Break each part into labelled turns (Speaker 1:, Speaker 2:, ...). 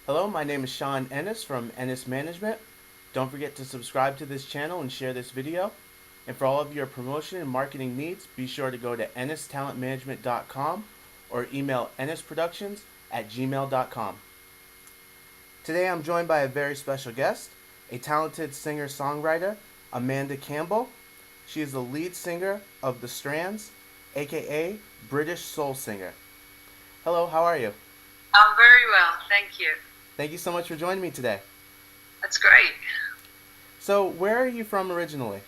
Speaker 1: Hello, my name is Sean Ennis from Ennis Management. Don't forget to subscribe to this channel and share this video. And for all of your promotion and marketing needs, be sure to go to ennistalentmanagement.com or email ennisproductions@gmail.com. Today I'm joined by a very special guest, a talented singer-songwriter, Amanda Campbell. She is the lead singer of the Strands, AKA British soul singer. Hello, how are you?
Speaker 2: I'm very well, thank you.
Speaker 1: Thank you so much for joining me today.
Speaker 2: That's great.
Speaker 1: So, where are you from originally?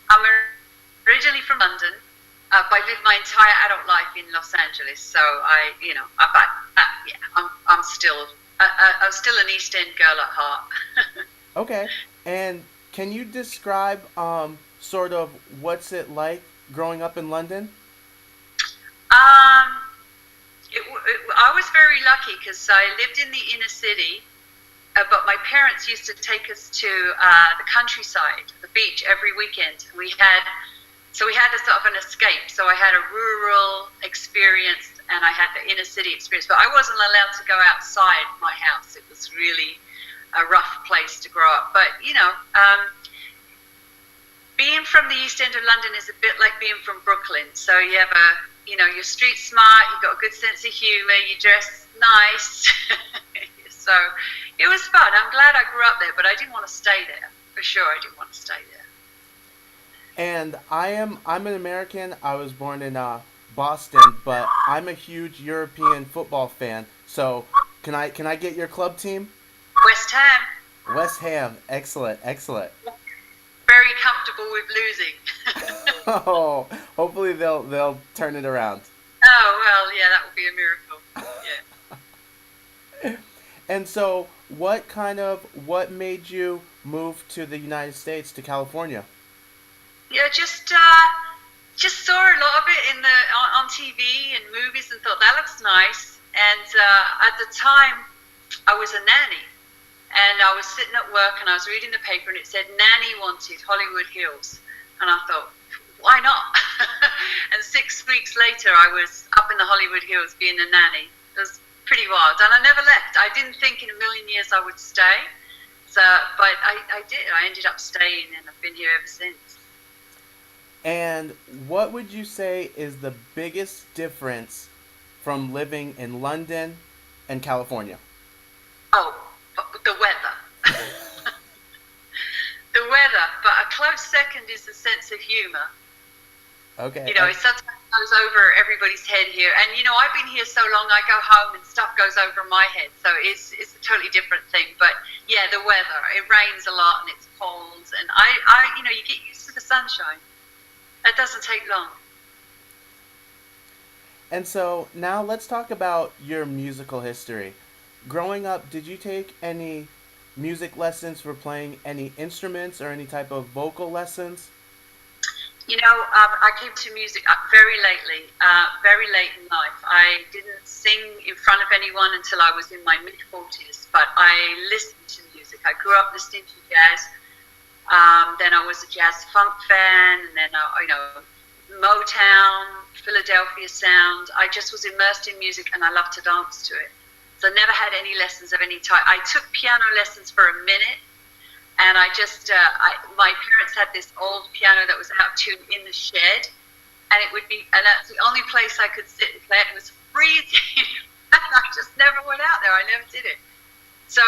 Speaker 2: I'm originally from London, but I lived my entire adult life in Los Angeles. So I'm still an East End girl at heart.
Speaker 1: Okay. And can you describe sort of what's it like growing up in London?
Speaker 2: um, I was very lucky because I lived in the inner city, but my parents used to take us to the countryside, the beach every weekend. We had a sort of an escape. So I had a rural experience and I had the inner city experience, but I wasn't allowed to go outside my house. It was really a rough place to grow up. But being from the East End of London is a bit like being from Brooklyn. So you have you're street smart, you've got a good sense of humor, you dress nice. So it was fun. I'm glad I grew up there, but I didn't want to stay there. For sure, I didn't want to stay there.
Speaker 1: And I'm an American. I was born in Boston, but I'm a huge European football fan. So can I get your club team?
Speaker 2: West Ham.
Speaker 1: West Ham. Excellent, excellent.
Speaker 2: Very comfortable with losing.
Speaker 1: Oh, hopefully they'll turn it around.
Speaker 2: Oh, well, yeah, that would be a miracle. Yeah.
Speaker 1: And so, what made you move to the United States, to California?
Speaker 2: Yeah, just saw a lot of it on TV and movies and thought that looks nice. And at the time, I was a nanny. And I was sitting at work and I was reading the paper and it said nanny wanted, Hollywood Hills. And I thought, why not? And 6 weeks later, I was up in the Hollywood Hills being a nanny. It was pretty wild. And I never left. I didn't think in a million years I would stay. But I did. I ended up staying and I've been here ever since.
Speaker 1: And what would you say is the biggest difference from living in London and California?
Speaker 2: Oh, the weather. The weather. But a close second is the sense of humor.
Speaker 1: Okay.
Speaker 2: It sometimes goes over everybody's head here. And, I've been here so long, I go home and stuff goes over my head. So it's a totally different thing. But, yeah, the weather. It rains a lot and it's cold. And, you get used to the sunshine. That doesn't take long.
Speaker 1: And so now let's talk about your musical history. Growing up, did you take any music lessons for playing any instruments or any type of vocal lessons?
Speaker 2: I came to music very late in life. I didn't sing in front of anyone until I was in my mid-40s, but I listened to music. I grew up listening to jazz. Then I was a jazz funk fan, and then, Motown, Philadelphia sound. I just was immersed in music, and I loved to dance to it. So I never had any lessons of any type. I took piano lessons for a minute, and I just, my parents had this old piano that was out of tune in the shed, and that's the only place I could sit and play it. It was freezing, and I just never went out there. I never did it. So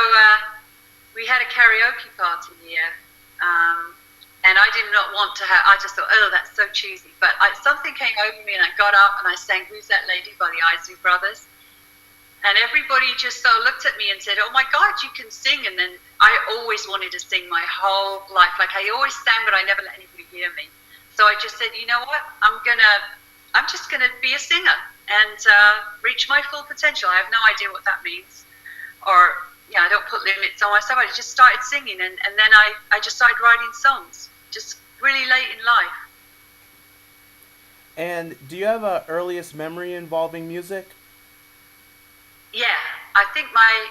Speaker 2: we had a karaoke party here, and I did not want to have. I just thought, oh, that's so cheesy. But something came over me, and I got up and I sang "Who's That Lady" by the Isley Brothers. And everybody just sort of looked at me and said, oh my God, you can sing. And then I always wanted to sing my whole life. Like I always sang, but I never let anybody hear me. So I just said, you know what? I'm just gonna be a singer and reach my full potential. I have no idea what that means. Or, I don't put limits on myself. I just started singing and then I just started writing songs, just really late in life.
Speaker 1: And do you have a earliest memory involving music?
Speaker 2: Yeah, I think my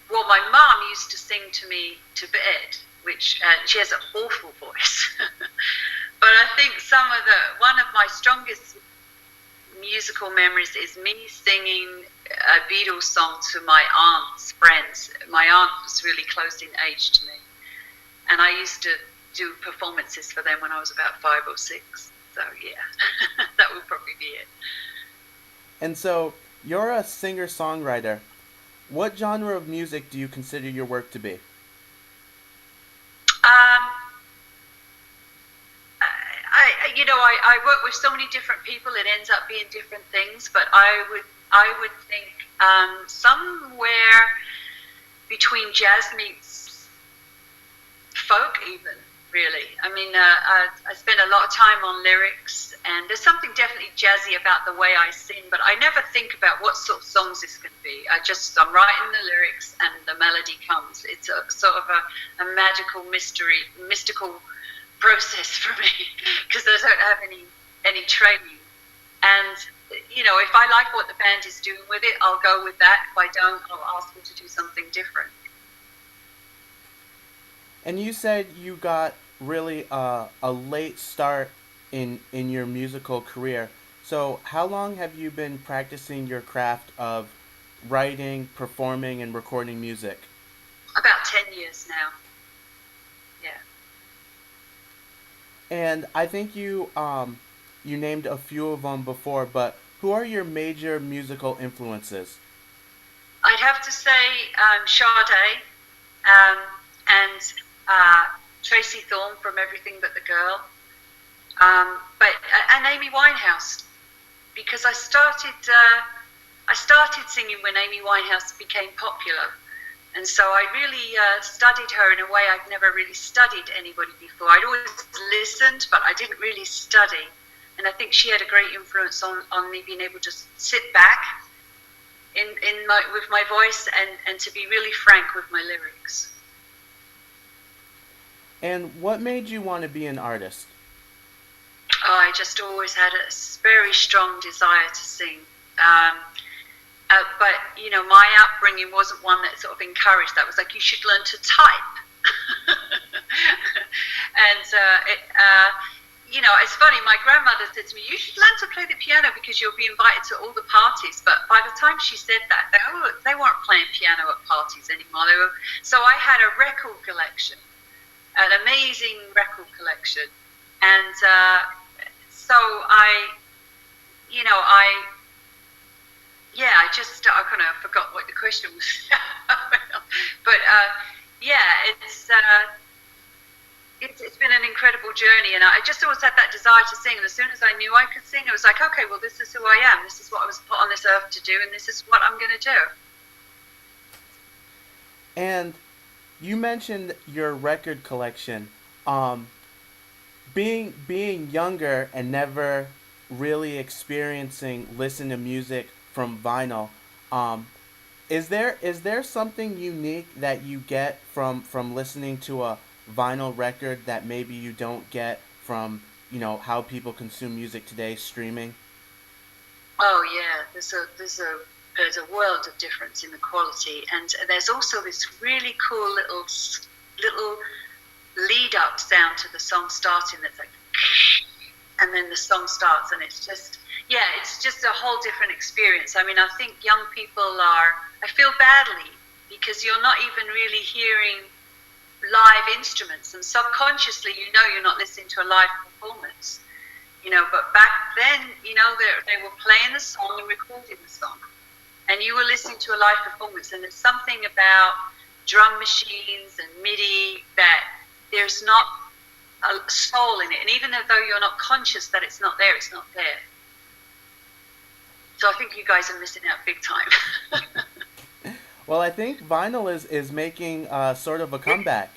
Speaker 2: mom used to sing to me to bed, which she has an awful voice. But I think one of my strongest musical memories is me singing a Beatles song to my aunt's friends. My aunt was really close in age to me, and I used to do performances for them when I was about 5 or 6. So yeah, that would probably be it.
Speaker 1: And so, you're a singer-songwriter. What genre of music do you consider your work to be?
Speaker 2: Um, I work with so many different people. It ends up being different things, but I would think somewhere between jazz meets folk, even really. I mean, I spend a lot of time on lyrics, and there's something definitely jazzy about the way I sing. But I never think about what sort of songs this can be. I'm writing the lyrics, and the melody comes. It's a sort of a magical mystical process for me because I don't have any training. And if I like what the band is doing with it, I'll go with that. If I don't, I'll ask them to do something different.
Speaker 1: And you said you got really a late start in your musical career. So how long have you been practicing your craft of writing, performing, and recording music?
Speaker 2: About 10 years now. Yeah.
Speaker 1: And I think you named a few of them before, but who are your major musical influences?
Speaker 2: I'd have to say Sade and Tracy Thorn from Everything But the Girl, and Amy Winehouse, because I started singing when Amy Winehouse became popular, and so I really studied her in a way I'd never really studied anybody before. I'd always listened, but I didn't really study, and I think she had a great influence on me being able to sit back with my voice and to be really frank with my lyrics.
Speaker 1: And what made you want to be an artist?
Speaker 2: Oh, I just always had a very strong desire to sing. But, my upbringing wasn't one that sort of encouraged that. It was like, you should learn to type. And, it's funny, my grandmother said to me, you should learn to play the piano because you'll be invited to all the parties. But by the time she said that, they weren't playing piano at parties anymore. So I had a record collection, an amazing record collection. And so I kind of forgot what the question was. But it's been an incredible journey, and I just always had that desire to sing. And as soon as I knew I could sing, it was like, okay, well, this is who I am. This is what I was put on this earth to do, and this is what I'm going to do.
Speaker 1: And you mentioned your record collection. Being younger and never really experiencing listen to music from vinyl, is there something unique that you get from listening to a vinyl record that maybe you don't get from how people consume music today, streaming?
Speaker 2: Oh yeah, there's a world of difference in the quality, and there's also this really cool little lead up sound to the song starting that's like, and then the song starts, and it's just a whole different experience. I mean, I think young people I feel badly because you're not even really hearing live instruments, and subconsciously you're not listening to a live performance, but back then they were playing the song and recording the song, and you were listening to a live performance, and there's something about drum machines and MIDI that there's not a soul in it, and even though you're not conscious that it's not there, it's not there. So I think you guys are missing out big time.
Speaker 1: Well, I think vinyl is making sort of a comeback.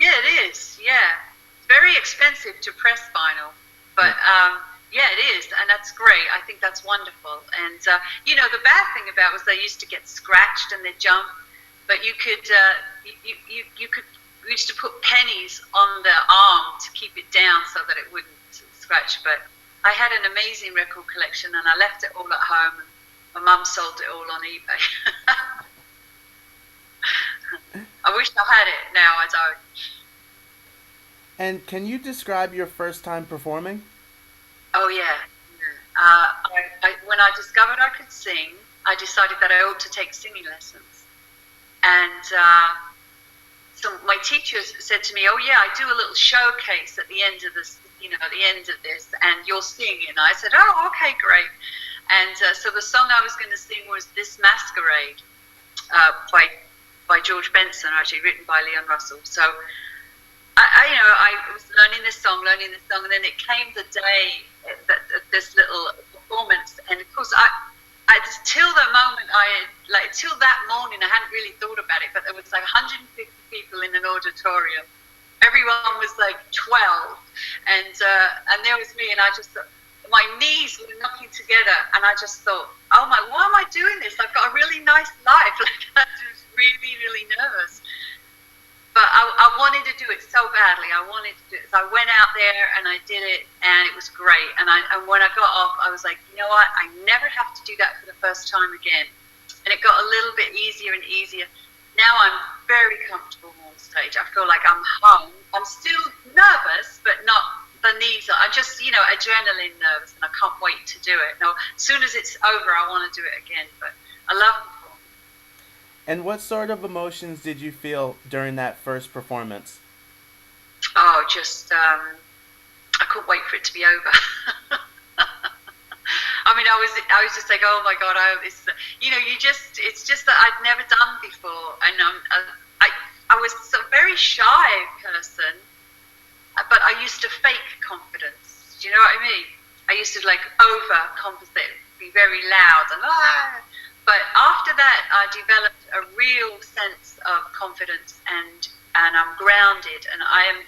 Speaker 2: Yeah, it is. Yeah, it's very expensive to press vinyl, but it is, and that's great. I think that's wonderful. And the bad thing about it was they used to get scratched and they'd jump, but you could we used to put pennies on the arm to keep it down so that it wouldn't scratch. But I had an amazing record collection, and I left it all at home. And my mum sold it all on eBay. I wish I had it. Now I don't.
Speaker 1: And can you describe your first time performing?
Speaker 2: Oh yeah. when I discovered I could sing, I decided that I ought to take singing lessons. And so my teachers said to me, "Oh yeah, I do a little showcase at the end of this, at the end of this, and you'll sing." And I said, "Oh, okay, great." And so the song I was going to sing was "This Masquerade" by George Benson, actually written by Leon Russell. So I was learning this song, and then it came the day that this little performance, and of course till that morning I hadn't really thought about it, but there was like 150 people in an auditorium. Everyone was like 12, and there was me, and I just thought, my knees were knocking together, and I just thought, oh my, why am I doing this? I've got a really nice life. Like, I was really, really nervous. But I wanted to do it so badly. I wanted to do it. So I went out there and I did it, and it was great. And when I got off, I was like, you know what? I never have to do that for the first time again. And it got a little bit easier and easier. Now I'm very comfortable on stage. I feel like I'm home. I'm still nervous, but not the knees. I'm just, adrenaline nervous, and I can't wait to do it. Now, as soon as it's over, I want to do it again. But I love performing.
Speaker 1: And what sort of emotions did you feel during that first performance?
Speaker 2: Oh, just I couldn't wait for it to be over. I mean, I was just like, oh my God, it's just that I'd never done before, and I was a very shy person, but I used to fake confidence. Do you know what I mean? I used to overcompensate, be very loud and But after that, I developed a real sense of confidence, and I'm grounded, and I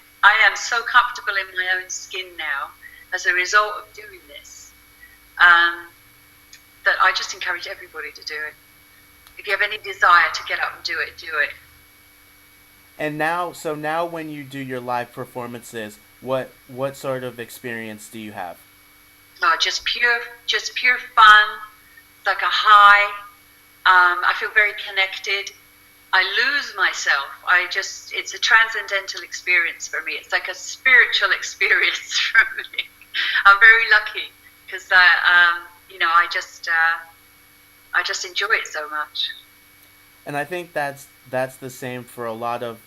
Speaker 2: am so comfortable in my own skin now as a result of doing this, that I just encourage everybody to do it. If you have any desire to get up and do it, do it.
Speaker 1: And now when you do your live performances, what sort of experience do you have?
Speaker 2: Just pure fun. It's like a high. I feel very connected. I lose myself. It's a transcendental experience for me. It's like a spiritual experience for me. I'm very lucky because I just enjoy it so much.
Speaker 1: And I think that's the same for a lot of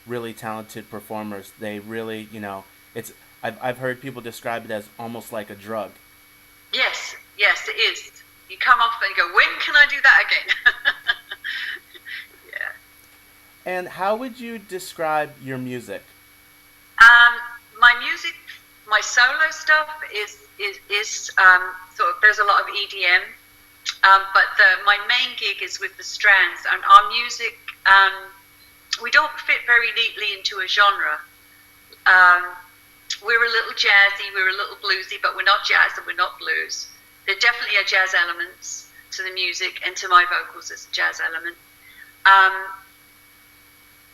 Speaker 1: really talented performers. They really, I've heard people describe it as almost like a drug.
Speaker 2: Yes, it is. You come off and you go, when can I do that again? Yeah.
Speaker 1: And how would you describe your music?
Speaker 2: My music, my solo stuff is sort of, there's a lot of EDM, but my main gig is with the Strands, and our music, we don't fit very neatly into a genre. We're a little jazzy, we're a little bluesy, but we're not jazz and we're not blues. There definitely are jazz elements to the music, and to my vocals there's a jazz element.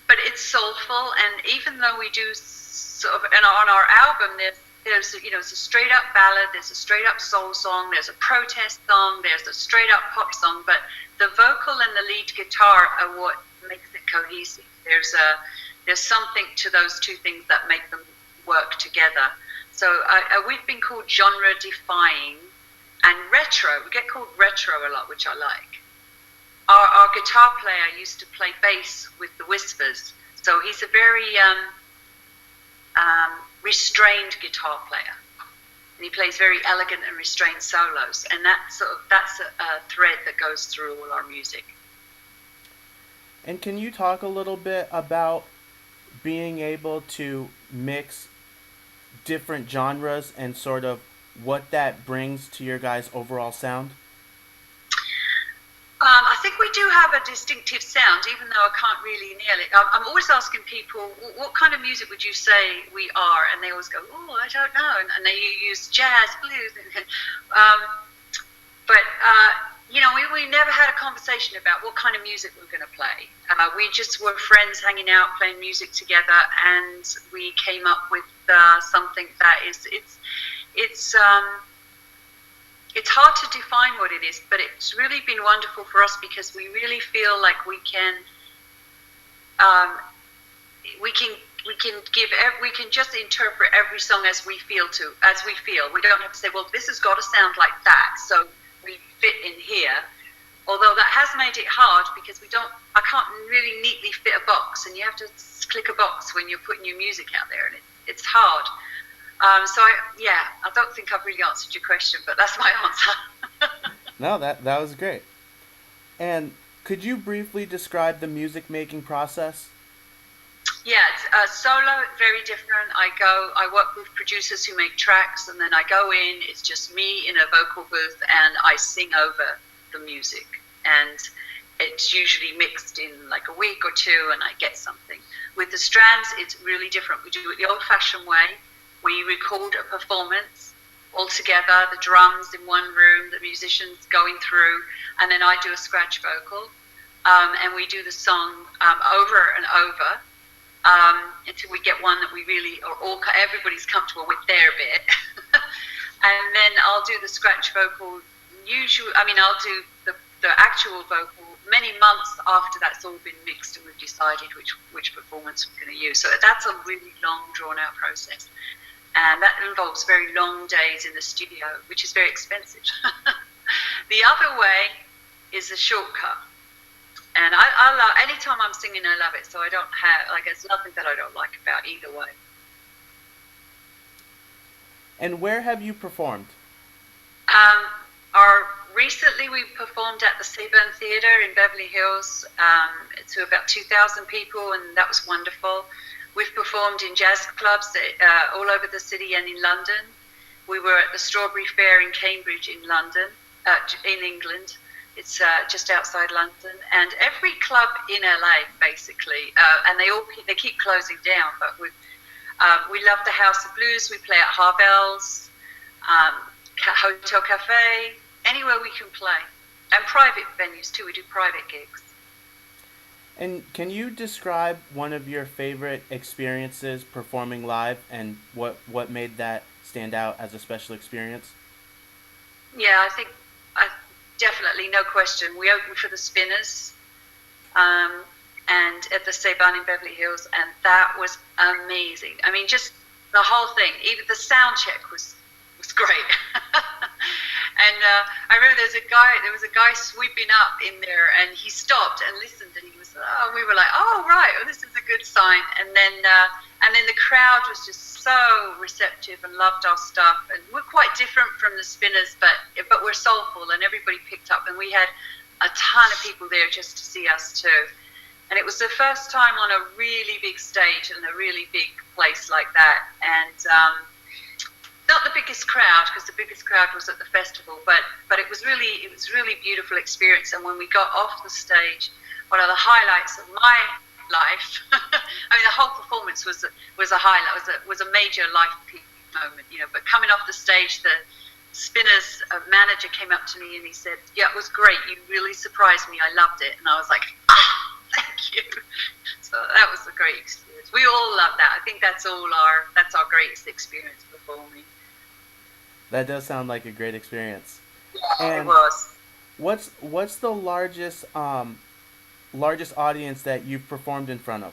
Speaker 2: But it's soulful, and even though we do sort of, and on our album there's it's a straight up ballad, there's a straight up soul song, there's a protest song, there's a straight up pop song, but the vocal and the lead guitar are what makes it cohesive. There's something to those two things that make them work together. So we've been called genre defying and retro. We get called retro a lot, which I like. Our guitar player used to play bass with the Whispers, so he's a very restrained guitar player, and he plays very elegant and restrained solos, and that's a thread that goes through all our music.
Speaker 1: And can you talk a little bit about being able to mix different genres and sort of what that brings to your guys' overall sound?
Speaker 2: I think we do have a distinctive sound, even though I can't really nail it. I'm always asking people, what kind of music would you say we are? And they always go, oh, I don't know. And they use jazz, blues. But we never had a conversation about what kind of music we were going to play. We just were friends hanging out, playing music together, and we came up with something that it's hard to define what it is, but it's really been wonderful for us because we really feel like we can just interpret every song as we feel. We don't have to say, well, this has got to sound like that, so fit in here. Although that has made it hard because I can't really neatly fit a box, and you have to click a box when you're putting your music out there, and it's hard. I don't think I've really answered your question, but that's my answer.
Speaker 1: No, that was great. And could you briefly describe the music making process?
Speaker 2: Yeah, solo, very different. I work with producers who make tracks, and then I go in, it's just me in a vocal booth, and I sing over the music. And it's usually mixed in like a week or two, and I get something. With the Strands, it's really different. We do it the old-fashioned way. We record a performance all together, the drums in one room, the musicians going through, and then I do a scratch vocal. And we do the song over and over until we get one that we really, everybody's comfortable with their bit. And then I'll do the scratch vocal. I'll do the actual vocal many months after that's all been mixed and we've decided which performance we're going to use. So that's a really long, drawn-out process. And that involves very long days in the studio, which is very expensive. The other way is a shortcut. And I love, anytime I'm singing, I love it. So I don't have, there's nothing that I don't like about either way.
Speaker 1: And where have you performed?
Speaker 2: Recently we performed at the Seaburn Theatre in Beverly Hills to about 2,000 people, and that was wonderful. We've performed in jazz clubs all over the city and in London. We were at the Strawberry Fair in Cambridge in London, in England. It's just outside London, and every club in LA basically, and they keep closing down. But we love the House of Blues. We play at Harvell's, Hotel Cafe, anywhere we can play, and private venues too. We do private gigs.
Speaker 1: And can you describe one of your favorite experiences performing live, and what made that stand out as a special experience?
Speaker 2: Yeah, I think definitely, no question. We opened for the Spinners, and at the Seaburn in Beverly Hills, and that was amazing. I mean, just the whole thing. Even the sound check was great. And I remember there was a guy sweeping up in there, and he stopped and listened, and we were like, oh right, this is a good sign. And then the crowd was just so receptive and loved our stuff, and we're quite different from the Spinners, but we're soulful, and everybody picked up, and we had a ton of people there just to see us too. And it was the first time on a really big stage in a really big place like that, and not the biggest crowd, because the biggest crowd was at the festival, but it was really beautiful experience. And when we got off the stage, one of the highlights of my life, I mean, the whole performance was a highlight, was a major life peak moment, but coming off the stage, the Spinners manager came up to me and he said, yeah, it was great, you really surprised me, I loved it. And I was like, thank you. So that was a great experience. We all love that. I think that's our greatest experience performing.
Speaker 1: That does sound like a great experience.
Speaker 2: Yeah,
Speaker 1: and
Speaker 2: it was.
Speaker 1: What's the largest audience that you've performed in front of?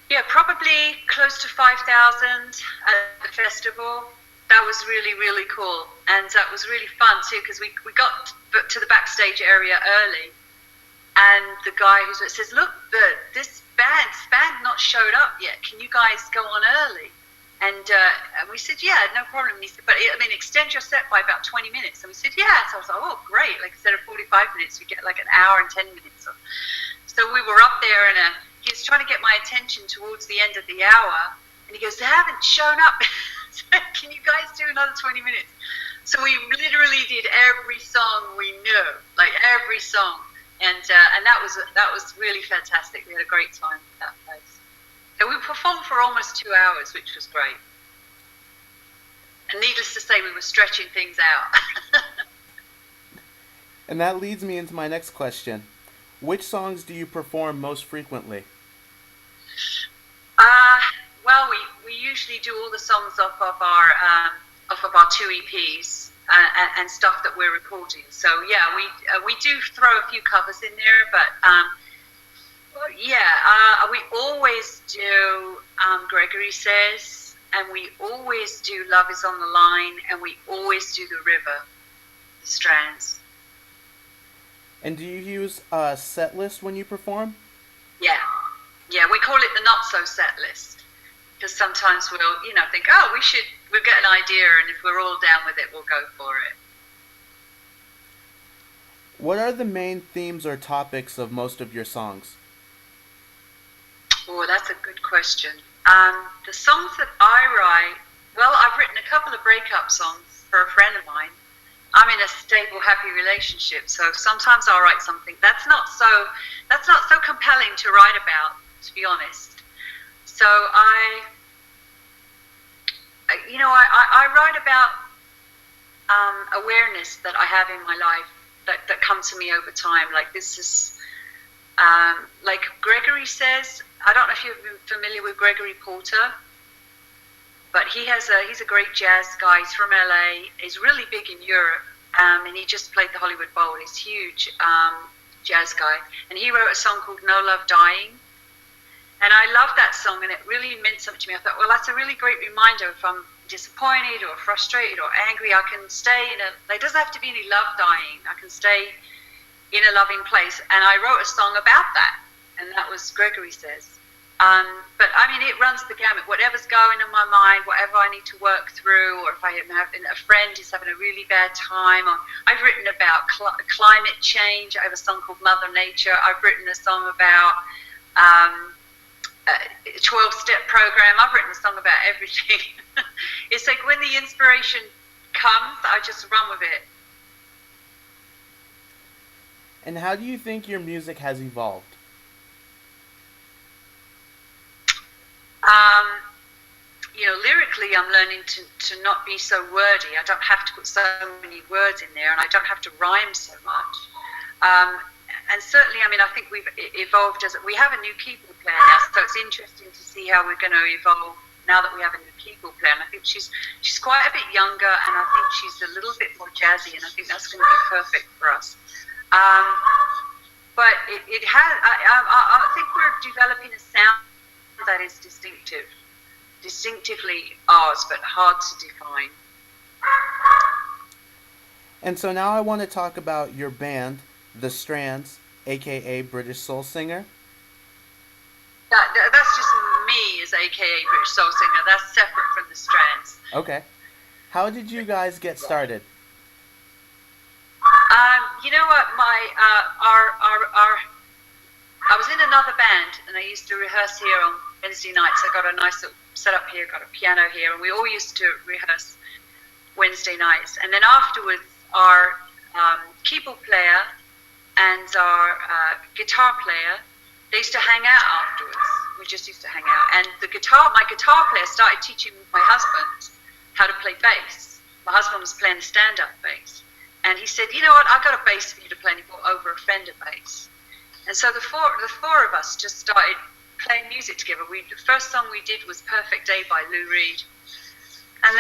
Speaker 2: Yeah, probably close to 5,000 at the festival. That was really, really cool. And that was really fun too, because we got to the backstage area early, and the guy who says, look, this band not showed up yet. Can you guys go on early? And we said, yeah, no problem. And he said, but extend your set by about 20 minutes. And we said, yeah. So I was like, oh, great. Like, instead of 45 minutes, we get like an hour and 10 minutes. So we were up there, and he was trying to get my attention towards the end of the hour. And he goes, they haven't shown up. Can you guys do another 20 minutes? So we literally did every song we knew, like every song. And that was really fantastic. We had a great time at that place. And we performed for almost 2 hours, which was great. And needless to say, we were stretching things out.
Speaker 1: And that leads me into my next question. Which songs do you perform most frequently?
Speaker 2: Well, we usually do all the songs off of our 2 EPs and stuff that we're recording. So yeah, we do throw a few covers in there, but we always do Gregory Says, and we always do Love Is on the Line, and we always do The River. Strands.
Speaker 1: And do you use a set list when you perform?
Speaker 2: Yeah, yeah. We call it the not so set list because sometimes we'll, think, oh, we'll get an idea, and if we're all down with it, we'll go for it.
Speaker 1: What are the main themes or topics of most of your songs?
Speaker 2: Oh, that's a good question. The songs that I write, well, I've written a couple of breakup songs for a friend of mine. I'm in a stable, happy relationship, so sometimes I'll write something that's not so compelling to write about, to be honest. So I write about awareness that I have in my life that come to me over time. Like this is, like Gregory says, I don't know if you've been familiar with Gregory Porter, but he's a great jazz guy. He's from LA. He's really big in Europe, and he just played the Hollywood Bowl. He's huge jazz guy, and he wrote a song called "No Love Dying," and I love that song, and it really meant something to me. I thought, well, that's a really great reminder. If I'm disappointed or frustrated or angry, I can stay there doesn't have to be any love dying. I can stay in a loving place, and I wrote a song about that, and that was Gregory Says. But I mean, it runs the gamut. Whatever's going in my mind, whatever I need to work through, or if I am having a friend who's having a really bad time, or I've written about climate change. I have a song called Mother Nature. I've written a song about a 12-step program. I've written a song about everything. It's like when the inspiration comes, I just run with it.
Speaker 1: And how do you think your music has evolved?
Speaker 2: Lyrically, I'm learning to not be so wordy. I don't have to put so many words in there, and I don't have to rhyme so much. And certainly, I mean, I think we've evolved we have a new keyboard player now, so it's interesting to see how we're going to evolve now that we have a new keyboard player. And I think she's quite a bit younger, and I think she's a little bit more jazzy, and I think that's going to be perfect for us. But it has. I think we're developing a sound that is distinctively ours, but hard to define.
Speaker 1: And so now I want to talk about your band, the Strands, AKA British Soul Singer.
Speaker 2: That's just me as AKA British Soul Singer. That's separate from the Strands.
Speaker 1: Okay. How did you guys get started?
Speaker 2: You know what? I was in another band, and I used to rehearse here on Wednesday nights. I got a nice little setup here, got a piano here, and we all used to rehearse Wednesday nights. And then afterwards, our keyboard player and our guitar player, they used to hang out afterwards. We just used to hang out. And my guitar player started teaching my husband how to play bass. My husband was playing stand-up bass. And he said, you know what, I've got a bass for you to play, and he brought over a Fender bass. And so the four of us just started playing music together. The first song we did was Perfect Day by Lou Reed. And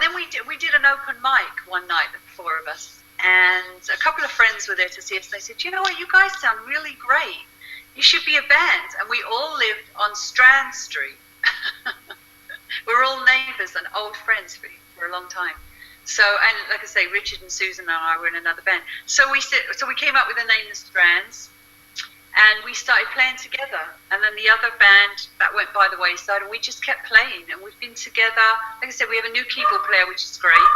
Speaker 2: then we did an open mic one night, the four of us. And a couple of friends were there to see us. And they said, you know what, you guys sound really great. You should be a band. And we all lived on Strands Street. We're all neighbours and old friends for a long time. So, and like I say, Richard and Susan and I were in another band. So we came up with the name The Strands. And we started playing together. And then the other band, that went by the wayside, and we just kept playing. And we've been together. Like I said, we have a new keyboard player, which is great,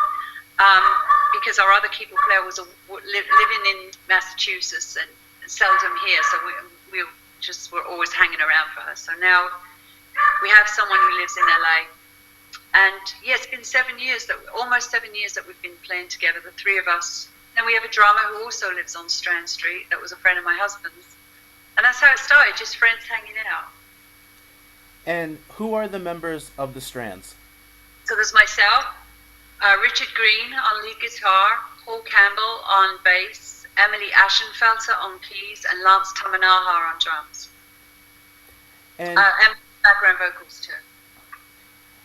Speaker 2: because our other keyboard player was living in Massachusetts and seldom here. So we were always hanging around for her. So now we have someone who lives in LA. And yeah, it's been almost 7 years that we've been playing together, the three of us. Then we have a drummer who also lives on Strand Street. That was a friend of my husband's. And that's how it started, just friends hanging out.
Speaker 1: And who are the members of the Strands?
Speaker 2: So there's myself, Richard Green on lead guitar, Paul Campbell on bass, Emily Ashenfelter on keys, and Lance Tamanaha on drums. And background vocals too.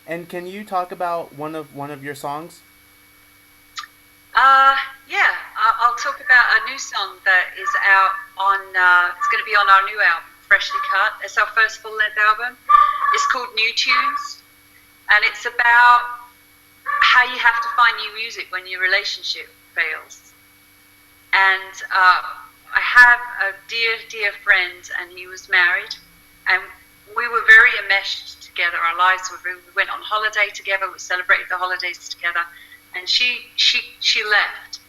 Speaker 1: And can you talk about one of your songs?
Speaker 2: Yeah, I'll talk about a new song that is out on, it's going to be on our new album, Freshly Cut. It's our first full-length album. It's called New Tunes, and it's about how you have to find new music when your relationship fails. And I have a dear friend, and he was married, and we were very enmeshed together. Our lives we went on holiday together. We celebrated the holidays together, and she left,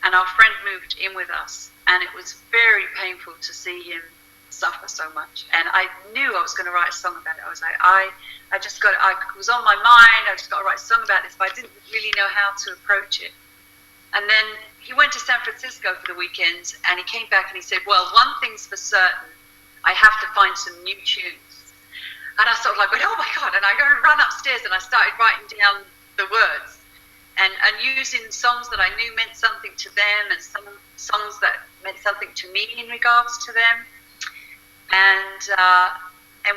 Speaker 2: and our friend moved in with us, and it was very painful to see him suffer so much. And I knew I was going to write a song about it. I was like, it was on my mind. I just got to write a song about this, but I didn't really know how to approach it. And then he went to San Francisco for the weekend, and he came back and he said, well, one thing's for certain, I have to find some new tunes. And I sort of like went, oh my God, and I go and run upstairs, and I started writing down the words and using songs that I knew meant something to them, and some songs that meant something to me in regards to them. And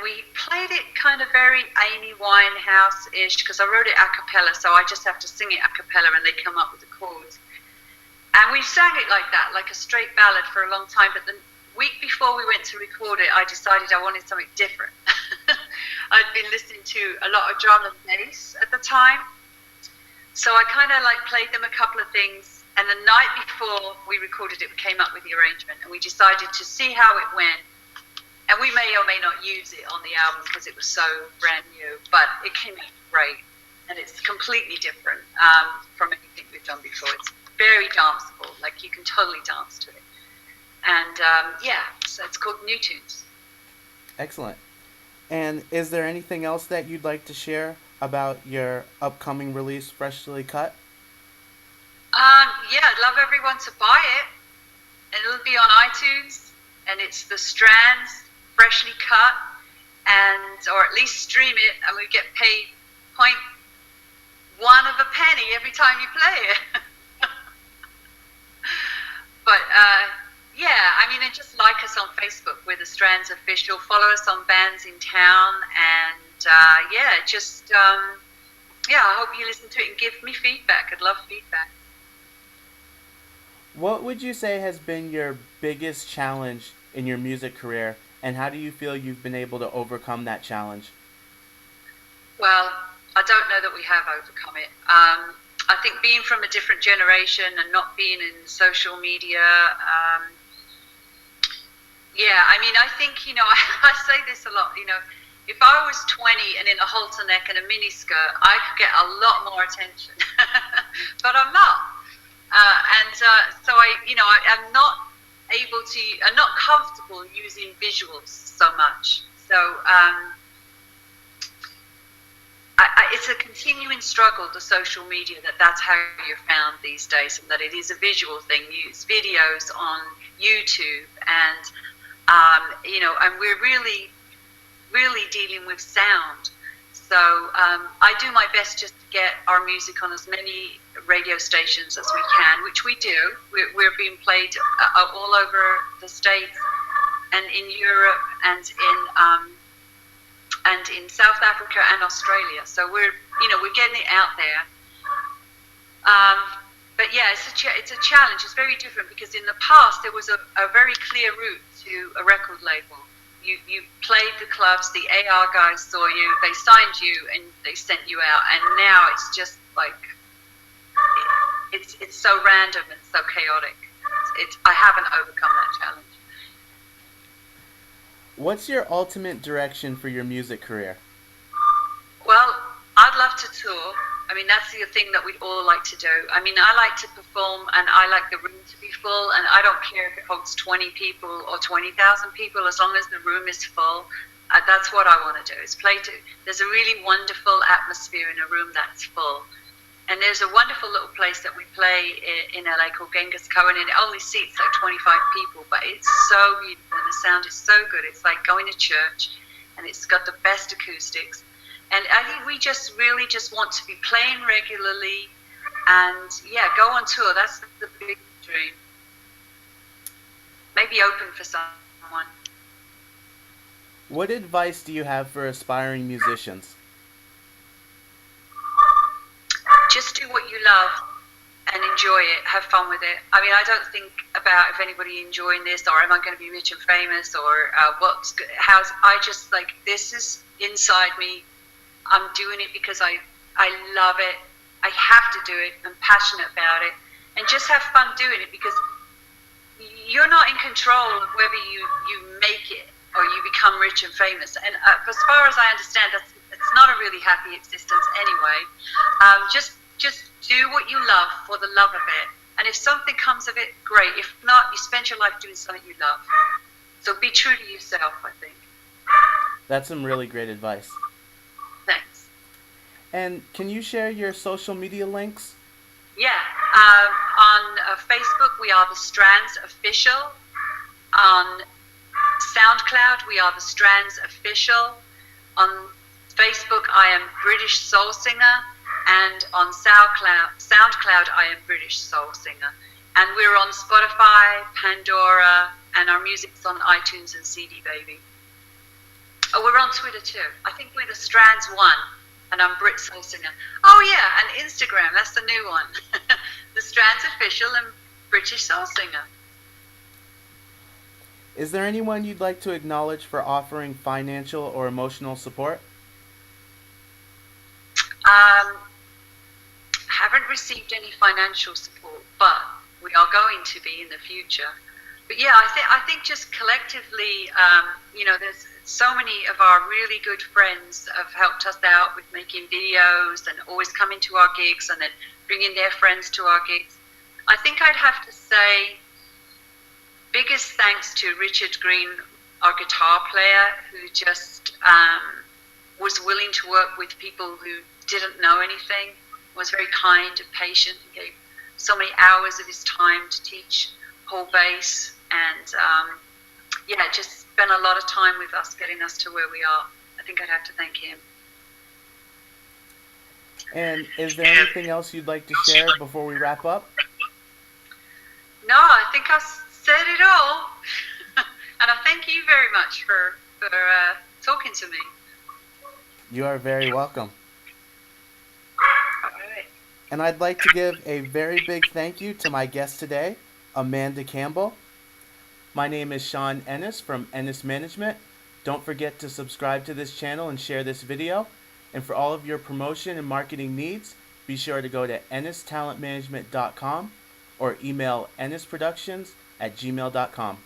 Speaker 2: we played it kind of very Amy Winehouse-ish, because I wrote it a cappella, so I just have to sing it a cappella and they come up with the chords. And we sang it like that, like a straight ballad for a long time, but the week before we went to record it, I decided I wanted something different. I'd been listening to a lot of drum and bass at the time, so I kind of like played them a couple of things, and the night before we recorded it, we came up with the arrangement, and we decided to see how it went. And we may or may not use it on the album because it was so brand new, but it came out great, and it's completely different from anything we've done before. It's very danceable, like you can totally dance to it. And so it's called New Tunes.
Speaker 1: Excellent. And is there anything else that you'd like to share about your upcoming release, Freshly Cut?
Speaker 2: I'd love everyone to buy it, and it'll be on iTunes, and it's the Strands, Freshly Cut, or at least stream it, and we get paid 0.1 of a penny every time you play it. But and just like us on Facebook. We're the Strands Official. Follow us on bands in town, and I hope you listen to it and give me feedback. I'd love feedback.
Speaker 1: What would you say has been your biggest challenge in your music career, and how do you feel you've been able to overcome that challenge?
Speaker 2: Well, I don't know that we have overcome it. I think being from a different generation and not being in social media, I think, I say this a lot, if I was 20 and in a halter neck and a mini skirt, I could get a lot more attention, but I'm not. I'm not I'm not comfortable using visuals so much. So it's a continuing struggle, the social media, that's how you're found these days, and that it is a visual thing. Use videos on YouTube, and and we're really dealing with sound. So I do my best just to get our music on as many radio stations as we can, which we do. We're being played all over the States and in Europe and in South Africa and Australia. So we're getting it out there. But yeah, it's a challenge. It's very different because in the past there was a very clear route to a record label. You played the clubs, the AR guys saw you, they signed you, and they sent you out. And now it's just like it's so random and so chaotic. I haven't overcome that challenge.
Speaker 1: What's your ultimate direction for your music career?
Speaker 2: Well, I'd love to tour. That's the thing that we'd all like to do. I like to perform, and I like the room to be full, and I don't care if it holds 20 people or 20,000 people, as long as the room is full. That's what I want to do, is play to. There's a really wonderful atmosphere in a room that's full. And there's a wonderful little place that we play in LA called Genghis Khan, and it only seats like 25 people, but it's so beautiful, and the sound is so good. It's like going to church, and it's got the best acoustics. And I think we really just want to be playing regularly and, go on tour. That's the big dream. Maybe open for someone.
Speaker 1: What advice do you have for aspiring musicians?
Speaker 2: Just do what you love and enjoy it. Have fun with it. I don't think about if anybody enjoying this, or am I going to be rich and famous, or I just this is inside me. I'm doing it because I love it. I have to do it. I'm passionate about it. and just have fun doing it, because you're not in control of whether you make it or you become rich and famous. And as far as I understand, it's not a really happy existence anyway. Just do what you love for the love of it. And if something comes of it, great. If not, you spend your life doing something you love. So be true to yourself, I think.
Speaker 1: That's some really great advice.
Speaker 2: Thanks.
Speaker 1: And can you share your social media links?
Speaker 2: Yeah. On Facebook, we are the Strands Official. On SoundCloud, we are the Strands Official. On Facebook, I am British Soul Singer. And on SoundCloud, I am British Soul Singer. And we're on Spotify, Pandora, and our music's on iTunes and CD Baby. Oh, we're on Twitter too. I think we're the Strands One, and I'm Brit Soul Singer. Oh yeah, and Instagram, that's the new one. The Strands Official and British Soul Singer.
Speaker 1: Is there anyone you'd like to acknowledge for offering financial or emotional support?
Speaker 2: Haven't received any financial support, but we are going to be in the future. But yeah, I think just collectively, there's so many of our really good friends have helped us out with making videos and always coming to our gigs and then bringing their friends to our gigs. I think I'd have to say biggest thanks to Richard Green, our guitar player, who just was willing to work with people who didn't know anything, was very kind and patient, and gave so many hours of his time to teach whole bass, and just spent a lot of time with us, getting us to where we are. I think I'd have to thank him.
Speaker 1: And is there anything else you'd like to share before we wrap up?
Speaker 2: No, I think I said it all. And I thank you very much for talking to me.
Speaker 1: You are very welcome.
Speaker 2: All right.
Speaker 1: And I'd like to give a very big thank you to my guest today, Amanda Campbell. My name is Sean Ennis from Ennis Management. Don't forget to subscribe to this channel and share this video. And for all of your promotion and marketing needs, be sure to go to ennistalentmanagement.com or email ennisproductions@gmail.com.